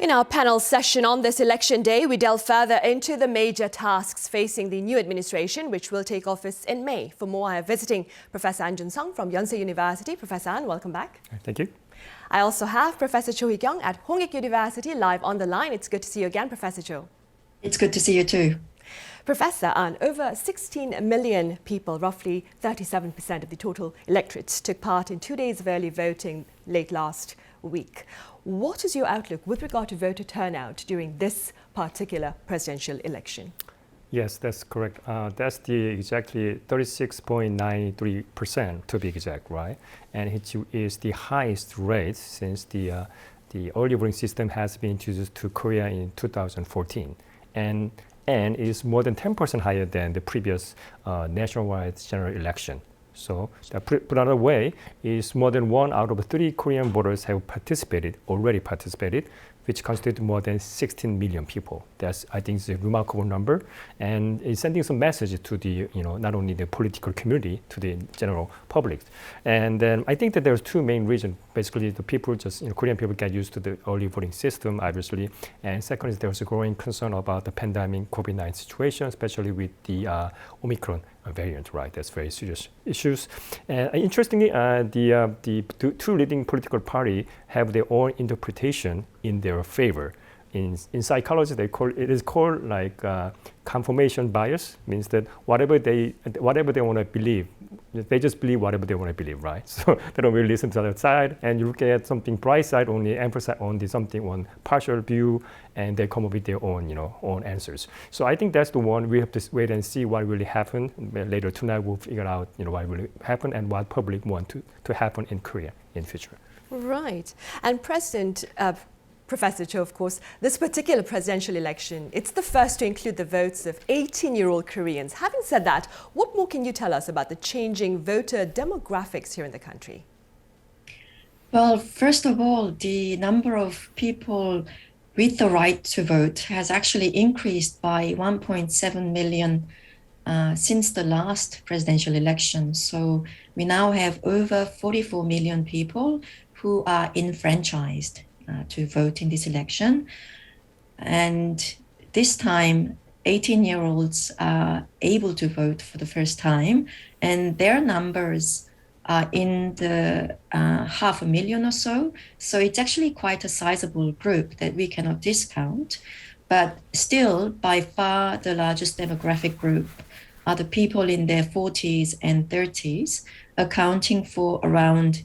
In our panel session on this election day, we delve further into the major tasks facing the new administration, which will take office in May. For more, I am visiting Professor An Jun-sung from Yonsei University. Professor An, welcome back. Thank you. I also have Professor Cho Hee-kyung at Hongik University live on the line. It's good to see you again, Professor Cho. It's good to see you too. Professor An, over 16 million people, roughly 37% of the total electorate, took part in 2 days of early voting late last week. What is your outlook with regard to voter turnout during this particular presidential election? Yes, that's correct. That's the exactly 36.93% to be exact, right? And it is the highest rate since the early voting system has been introduced to Korea in 2014. And it is more than 10% higher than the previous nationwide general election. So put another way, is more than 1 out of 3 Korean voters have already participated, which constitutes more than 16 million people. That's, I think, is a remarkable number, and it's sending some message to the, not only the political community, to the general public. And then I think that there's two main reasons. Basically, the people Korean people get used to the early voting system, obviously. And second is there's a growing concern about the pandemic COVID-19 situation, especially with the Omicron variant, right? That's very serious issues. And interestingly, the two leading political parties have their own interpretation in their favor. In psychology, it is called like confirmation bias. Means that whatever they want to believe, they just believe whatever they want to believe, right? So they don't really listen to the other side, and you look at something bright side, only emphasize on one partial view, and they come up with their own, own answers. So I think that's the one we have to wait and see what really happened. Later tonight, we'll figure out, what really happened and what public want to happen in Korea in future. Right, and Professor Cho, of course, this particular presidential election, it's the first to include the votes of 18-year-old Koreans. Having said that, what more can you tell us about the changing voter demographics here in the country? Well, first of all, the number of people with the right to vote has actually increased by 1.7 million since the last presidential election. So we now have over 44 million people who are enfranchised to vote in this election. And this time, 18-year-olds are able to vote for the first time, and their numbers are in the 500,000 or so. So it's actually quite a sizable group that we cannot discount. But still, by far, the largest demographic group are the people in their 40s and 30s, accounting for around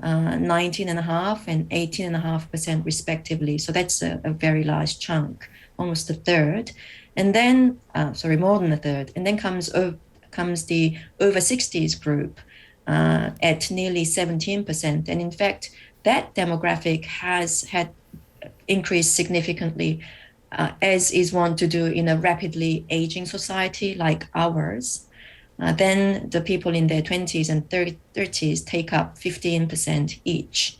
19.5% and 18.5% respectively. So that's a very large chunk, almost a third. And then, more than a third. And then comes the over 60s group at nearly 17%. And in fact, that demographic has had increased significantly, as is wont to do in a rapidly aging society like ours. Then the people in their 20s and 30s take up 15% each.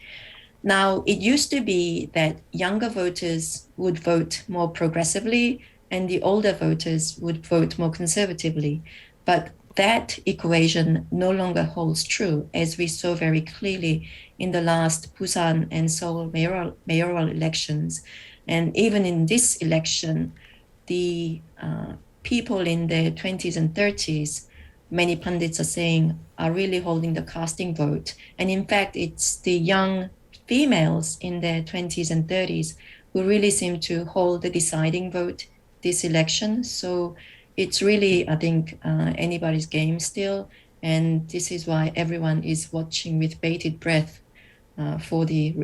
Now, it used to be that younger voters would vote more progressively and the older voters would vote more conservatively. But that equation no longer holds true, as we saw very clearly in the last Busan and Seoul mayoral elections. And even in this election, the people in their 20s and 30s, many pundits are saying, are really holding the casting vote. And in fact, it's the young females in their 20s and 30s who really seem to hold the deciding vote this election. So it's really, I think, anybody's game still. And this is why everyone is watching with bated breath for the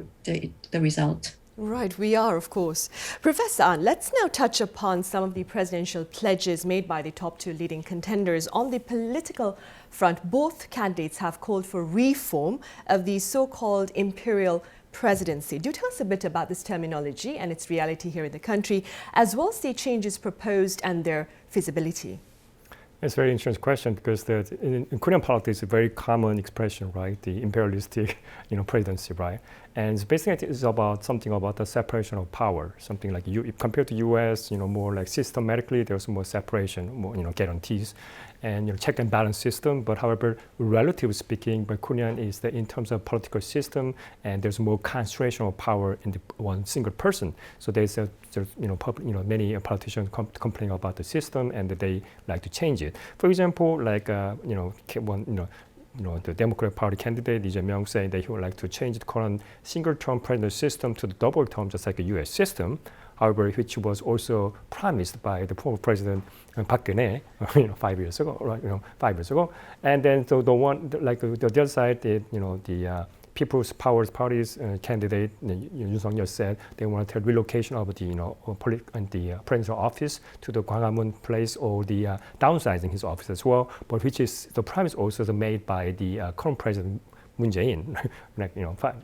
result. Right, we are, of course. Professor An, let's now touch upon some of the presidential pledges made by the top two leading contenders. On the political front, both candidates have called for reform of the so-called imperial presidency. Do tell us a bit about this terminology and its reality here in the country, as well as the changes proposed and their feasibility. It's a very interesting question because in Korean politics, it's a very common expression, right? The imperialistic, presidency, right? And it's basically it's about something about the separation of power, something like compared to U.S., more like systematically there's more separation, more guarantees, and check and balance system. But however, relatively speaking, but Korean is that in terms of political system, and there's more concentration of power in the one single person. So there's many politicians complain about the system, and they like to change it. For example, like the Democratic Party candidate Lee Jae-myung saying that he would like to change the current single-term president system to the double term, just like a U.S. system. However, which was also promised by the former president Park Geun-hye, 5 years ago, right? 5 years ago. And then so the other side, the People's Powers Party's candidate Yoon Suk-yeol said they wanted relocation of the presidential office to the Gwanghwamun place, or the downsizing his office as well. But which is the promise also made by the current president Moon Jae-in,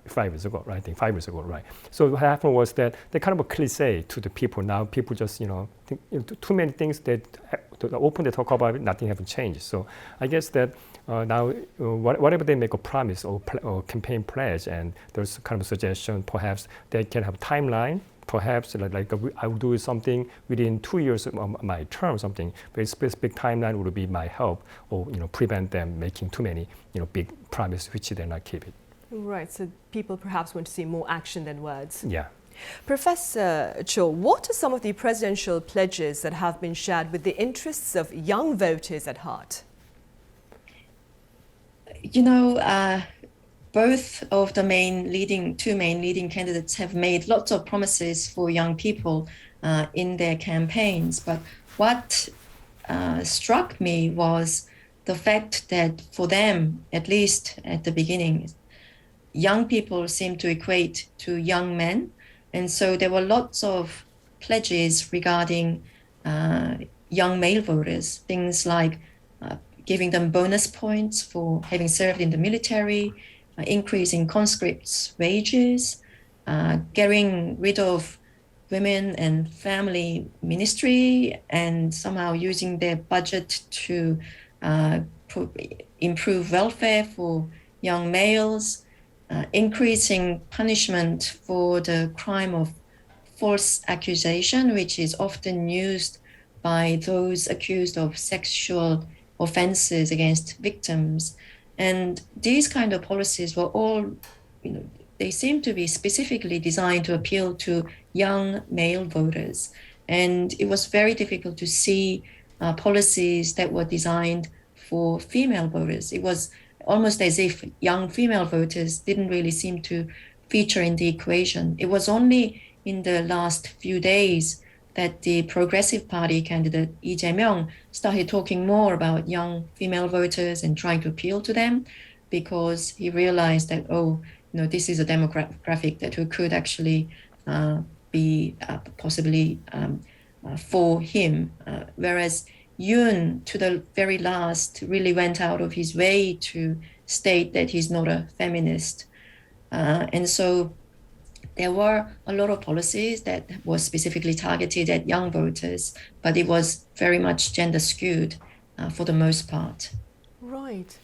5 years ago, right? I think 5 years ago, right? So what happened was that they kind of a cliche to the people. Now people just think, too many things that open they talk about it, nothing haven't changed. So I guess that now whatever they make a promise or campaign pledge, and there's kind of a suggestion, perhaps they can have a timeline. Perhaps I will do something within 2 years of my term, something very specific timeline would be my help, or prevent them making too many big promises which they not keep it. Right. So people perhaps want to see more action than words. Yeah. Professor Cho, what are some of the presidential pledges that have been shared with the interests of young voters at heart? Both of the two main leading candidates have made lots of promises for young people in their campaigns. But what struck me was the fact that for them, at least at the beginning, young people seem to equate to young men. And so there were lots of pledges regarding young male voters, things like giving them bonus points for having served in the military, increasing conscripts' wages, getting rid of women and family ministry, and somehow using their budget to improve welfare for young males, increasing punishment for the crime of false accusation, which is often used by those accused of sexual offenses against victims. And these kind of policies were all, they seem to be specifically designed to appeal to young male voters. And it was very difficult to see policies that were designed for female voters. It was almost as if young female voters didn't really seem to feature in the equation. It was only in the last few days that the Progressive Party candidate Lee Jae-myung started talking more about young female voters and trying to appeal to them, because he realized that, this is a demographic that could actually be possibly for him. Whereas Yoon, to the very last, really went out of his way to state that he's not a feminist. And so there were a lot of policies that were specifically targeted at young voters, but it was very much gender skewed for the most part. Right.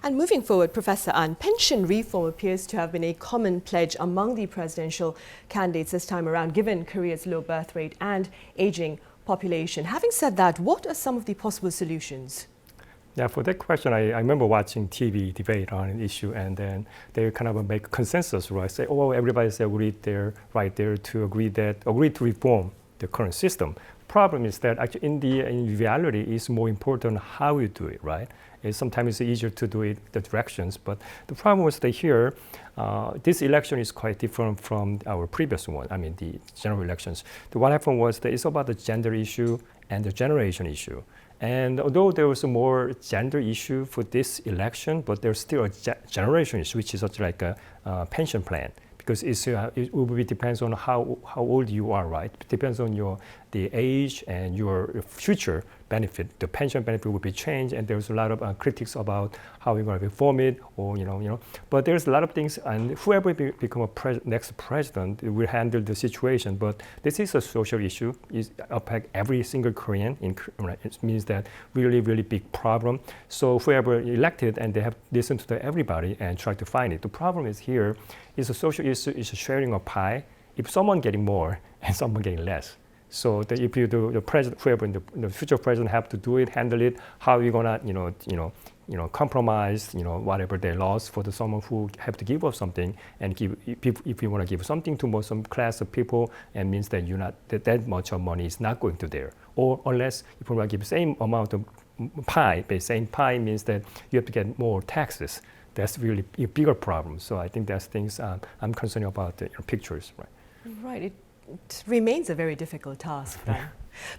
And moving forward, Professor An, pension reform appears to have been a common pledge among the presidential candidates this time around, given Korea's low birth rate and aging population. Having said that, what are some of the possible solutions? Yeah, for that question, I remember watching TV debate on an issue, and then they kind of make consensus, right? Say, everybody said agreed there, right there, to agree to reform the current system. Problem is that actually in reality, it's more important how you do it, right? Sometimes it's easier to do it the directions, but the problem was that here, this election is quite different from our previous one. I mean, the general elections. What happened was that it's about the gender issue and the generation issue. And although there was a more gender issue for this election, but there's still a generation issue, which is such like a pension plan, because it will be depends on how old you are, right? It depends on the age and your future benefit. The pension benefit will be changed, and there's a lot of critics about how we're going to reform it, or But there's a lot of things, and whoever become a next president will handle the situation. But this is a social issue. It affects every single Korean. It means that really, really big problem. So whoever elected, and they have listened to everybody and try to find it. The problem is here is a social issue is sharing a pie. If someone getting more and someone getting less, so if you do the president, whoever the future president have to do it, handle it, how are you gonna compromise whatever they lost for someone who have to give up something and give if you want to give something to some class of people, and means that you're not that much of money is not going to there, or unless if you want to give the same amount of pie, but same pie means that you have to get more taxes. That's really a bigger problem. So I think that's things I'm concerned about the pictures, right? Right. It remains a very difficult task then.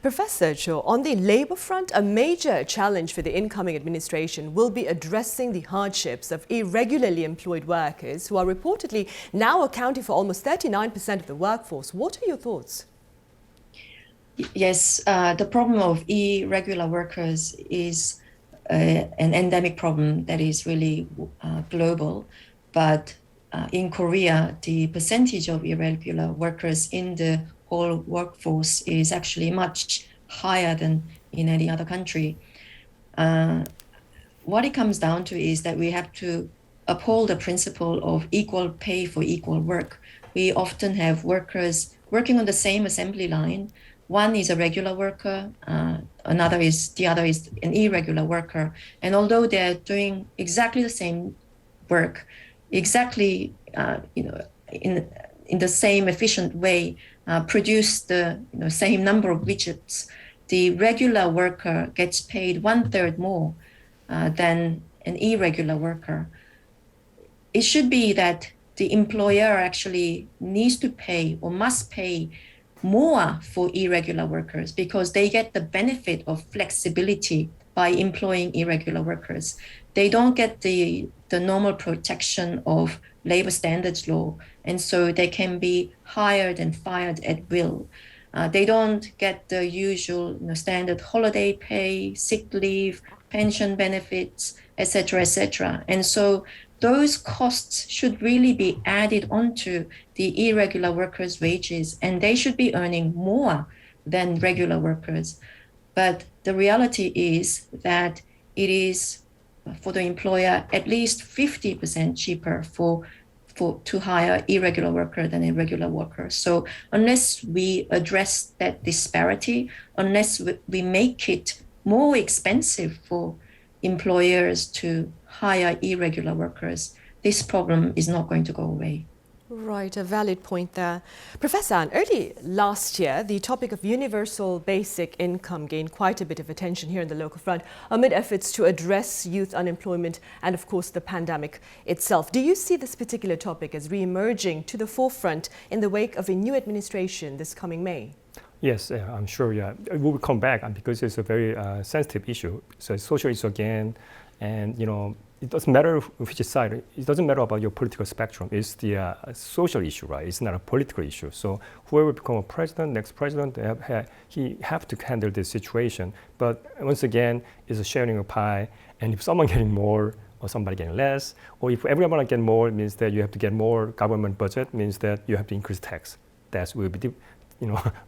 Professor Cho, on the labour front, a major challenge for the incoming administration will be addressing the hardships of irregularly employed workers who are reportedly now accounting for almost 39% of the workforce. What are your thoughts? Yes, the problem of irregular workers is an endemic problem that is really global, but in Korea, the percentage of irregular workers in the whole workforce is actually much higher than in any other country. What it comes down to is that we have to uphold the principle of equal pay for equal work. We often have workers working on the same assembly line. One is a regular worker, the other is an irregular worker. And although they're doing exactly the same work, exactly in the same efficient way, produce the same number of widgets, the regular worker gets paid 1/3 more than an irregular worker. It should be that the employer actually needs to pay or must pay more for irregular workers because they get the benefit of flexibility by employing irregular workers. They don't get the normal protection of labor standards law, and so they can be hired and fired at will. They don't get the usual standard holiday pay, sick leave, pension benefits, etc., etc. And so those costs should really be added onto the irregular workers' wages, and they should be earning more than regular workers. But the reality is that it is for the employer at least 50% cheaper to hire irregular worker than a regular worker. So unless we address that disparity, unless we make it more expensive for employers to hire irregular workers, this problem is not going to go away. Right, a valid point there. Professor An, early last year, the topic of universal basic income gained quite a bit of attention here in the local front amid efforts to address youth unemployment and, of course, the pandemic itself. Do you see this particular topic as re-emerging to the forefront in the wake of a new administration this coming May? Yes, I'm sure. Yeah, it will come back because it's a very sensitive issue. So it's social issue again, and it doesn't matter which side. It doesn't matter about your political spectrum. It's the social issue, right? It's not a political issue. So whoever become a president, next president, he have to handle this situation. But once again, it's a sharing of pie. And if someone getting more or somebody getting less, or if everyone get more, it means that you have to get more government budget. Means that you have to increase tax. That will be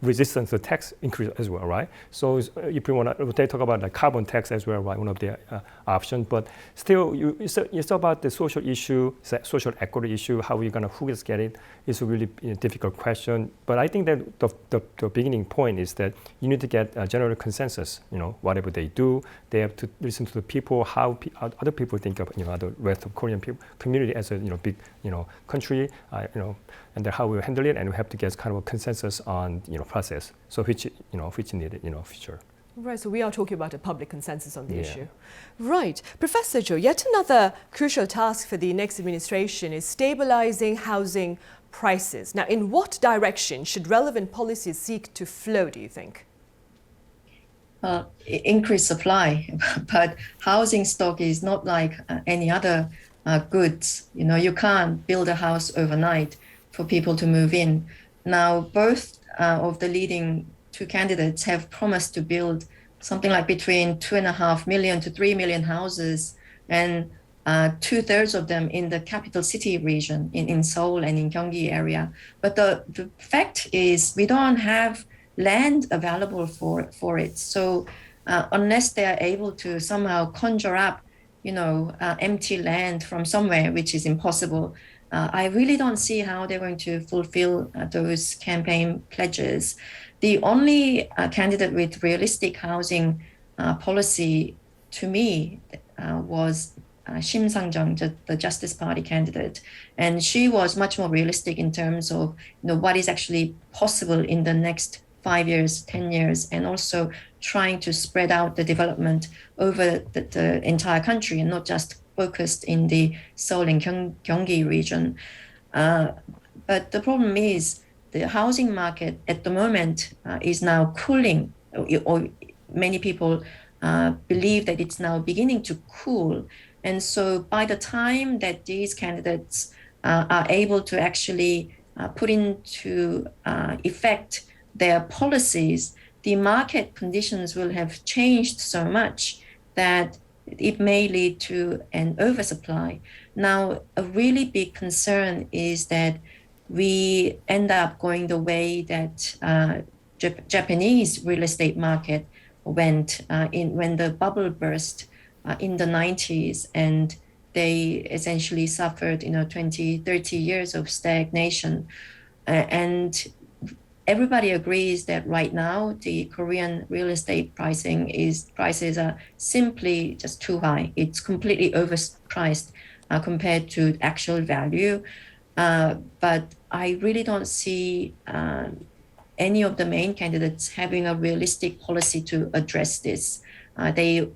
resistance to tax increase as well, right? So if you want to, they talk about the carbon tax as well, right? One of the options, but still, it's about the social issue, social equity issue. How we're who is get it? It's a really difficult question. But I think that the beginning point is that you need to get a general consensus. Whatever they do, they have to listen to the people, how other people think of the rest of Korean people community as a big country, and then how we handle it, and we have to get kind of a consensus on process. So which needed future. Right, so we are talking about a public consensus on the issue. Right. Professor Cho, yet another crucial task for the next administration is stabilizing housing prices. Now, in what direction should relevant policies seek to flow, do you think? Increase supply, but housing stock is not like any other goods. You can't build a house overnight for people to move in. Now, both of the leading two candidates have promised to build something like between 2.5 million to 3 million houses, and 2/3 of them in the capital city region, in Seoul and in Gyeonggi area. But the fact is we don't have land available for it. So unless they are able to somehow conjure up, empty land from somewhere, which is impossible, I really don't see how they're going to fulfill those campaign pledges. The only candidate with realistic housing policy to me was Shim Sang-jung, the Justice Party candidate, and she was much more realistic in terms of what is actually possible in the next 5 years, 10 years, and also trying to spread out the development over the entire country and not just focused in the Seoul and Gyeonggi region. But the problem is the housing market at the moment is now cooling, or many people believe that it's now beginning to cool. And so by the time that these candidates are able to actually put into effect their policies, the market conditions will have changed so much that it may lead to an oversupply. Now, a really big concern is that we end up going the way that Japanese real estate market went when the bubble burst in the 90s, and they essentially suffered 20, 30 years of stagnation. And everybody agrees that right now the Korean real estate prices are simply just too high. It's completely overpriced compared to actual value. But I really don't see any of the main candidates having a realistic policy to address this. They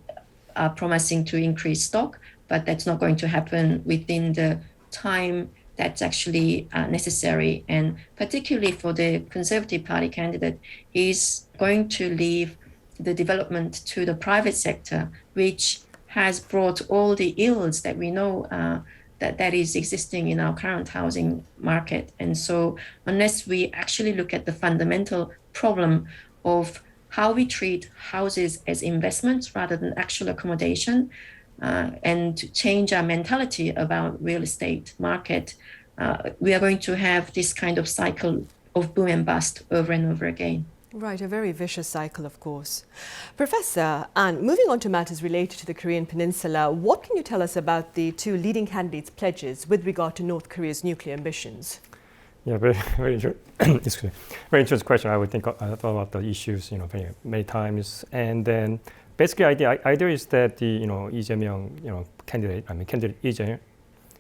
are promising to increase stock, but that's not going to happen within the time that's actually necessary. And particularly for the Conservative Party candidate, he's going to leave the development to the private sector, which has brought all the ills that we know that is existing in our current housing market. And so unless we actually look at the fundamental problem of how we treat houses as investments rather than actual accommodation, and change our mentality about real estate market, we are going to have this kind of cycle of boom and bust over and over again. Right, a very vicious cycle, of course. Professor, and moving on to matters related to the Korean Peninsula, what can you tell us about the two leading candidates' pledges with regard to North Korea's nuclear ambitions? Yeah, very excuse me, very interesting question. I thought about the issues, very many times, and then basically the idea is that the Lee Jae-myung, candidate Lee Jae,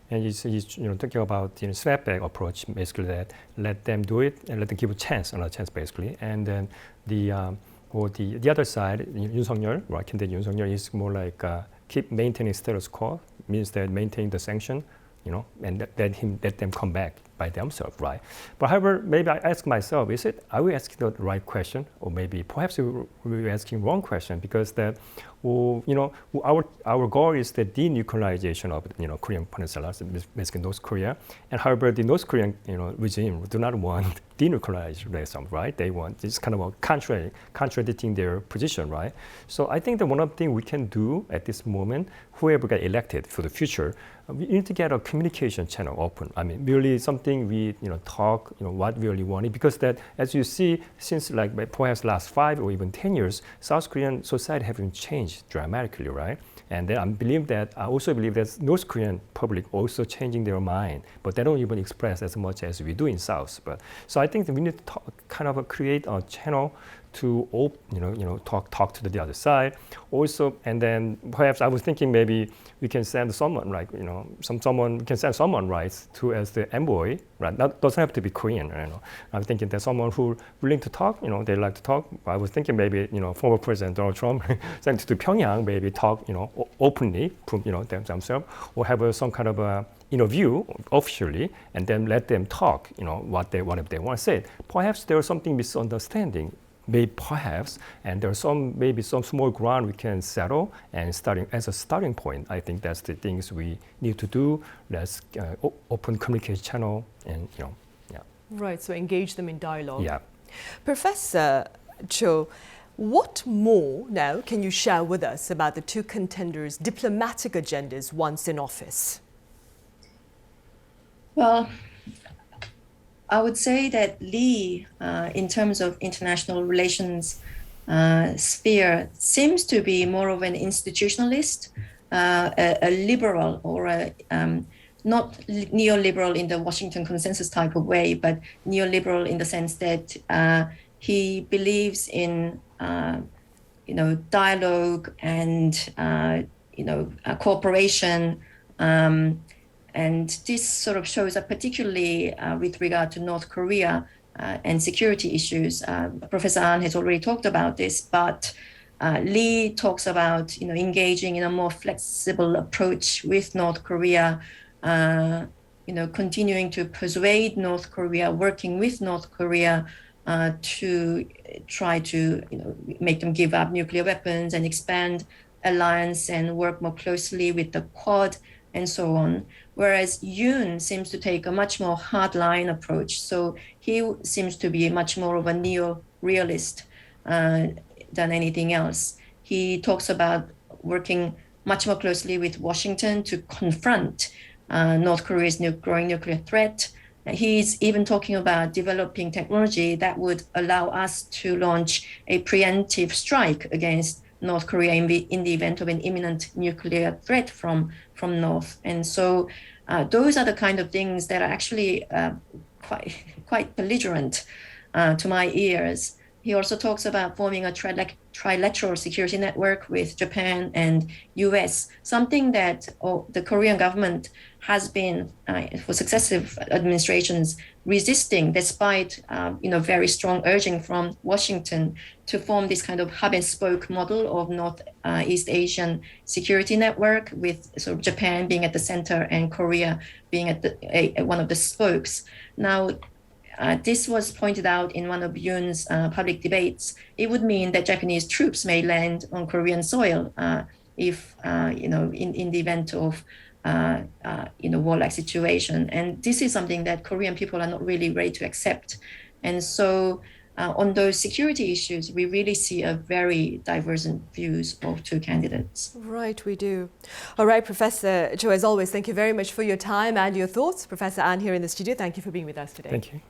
and he's thinking about snapback approach, basically that let them do it and let them give another chance basically, and then the other side, Yoon Suk-yeol, right, candidate Yoon Suk-yeol is more like keep maintaining status quo, means that maintain the sanction, and let them come back by themselves, right? But however, maybe I ask myself, are we asking the right question, or maybe perhaps we're asking wrong question, because that, our goal is the denuclearization of Korean Peninsula, basically North Korea, and however the North Korean regime do not want denuclearization, right? They want, it's kind of a contradicting their position, right? So I think that one of the things we can do at this moment, whoever got elected for the future, we need to get a communication channel open. I mean, really something we talk, what we really want, because that, as you see, since like perhaps last 5 or even 10 years, South Korean society having changed dramatically, right? And then I also believe that North Korean public also changing their mind, but they don't even express as much as we do in South. But so I think that we need to kind of create a channel to talk to the other side also, and then perhaps I was thinking maybe we can send someone, like someone we can send someone, right, to as the envoy, right? That doesn't have to be Korean, I'm thinking that someone who willing to talk, they like to talk. I was thinking maybe former President Donald Trump sent to Pyongyang, maybe talk openly, themselves, or have some kind of a interview officially, and then let them talk, what they want to say. Perhaps there is something misunderstanding. Maybe perhaps, and there's maybe some small ground we can settle, and starting as a starting point, I think that's the things we need to do. Let's open communication channel, and yeah. Right, so engage them in dialogue. Yeah. Professor Cho, what more now can you share with us about the two contenders' diplomatic agendas once in office? Well, I would say that Lee, in terms of international relations sphere, seems to be more of an institutionalist, a liberal, or not neoliberal in the Washington consensus type of way, but neoliberal in the sense that he believes in dialogue and cooperation, and this sort of shows up particularly with regard to North Korea and security issues. Professor Ahn has already talked about this, but Lee talks about engaging in a more flexible approach with North Korea, continuing to persuade North Korea, working with North Korea to try to make them give up nuclear weapons and expand alliance and work more closely with the Quad and so on. Whereas Yoon seems to take a much more hardline approach. So he seems to be much more of a neo-realist than anything else. He talks about working much more closely with Washington to confront North Korea's growing nuclear threat. He's even talking about developing technology that would allow us to launch a preemptive strike against North Korea in the event of an imminent nuclear threat from North. And so those are the kind of things that are actually quite belligerent to my ears. He also talks about forming a trilateral security network with Japan and US, something that the Korean government has been, for successive administrations, resisting despite very strong urging from Washington to form this kind of hub and spoke model of Northeast Asian security network, with sort of Japan being at the center and Korea being at one of the spokes. Now, this was pointed out in one of Yoon's public debates. It would mean that Japanese troops may land on Korean soil if, in the event of warlike situation. And this is something that Korean people are not really ready to accept. And so on those security issues, we really see a very divergent views of two candidates. Right, we do. All right, Professor Cho, as always, thank you very much for your time and your thoughts. Professor Ahn here in the studio, thank you for being with us today. Thank you.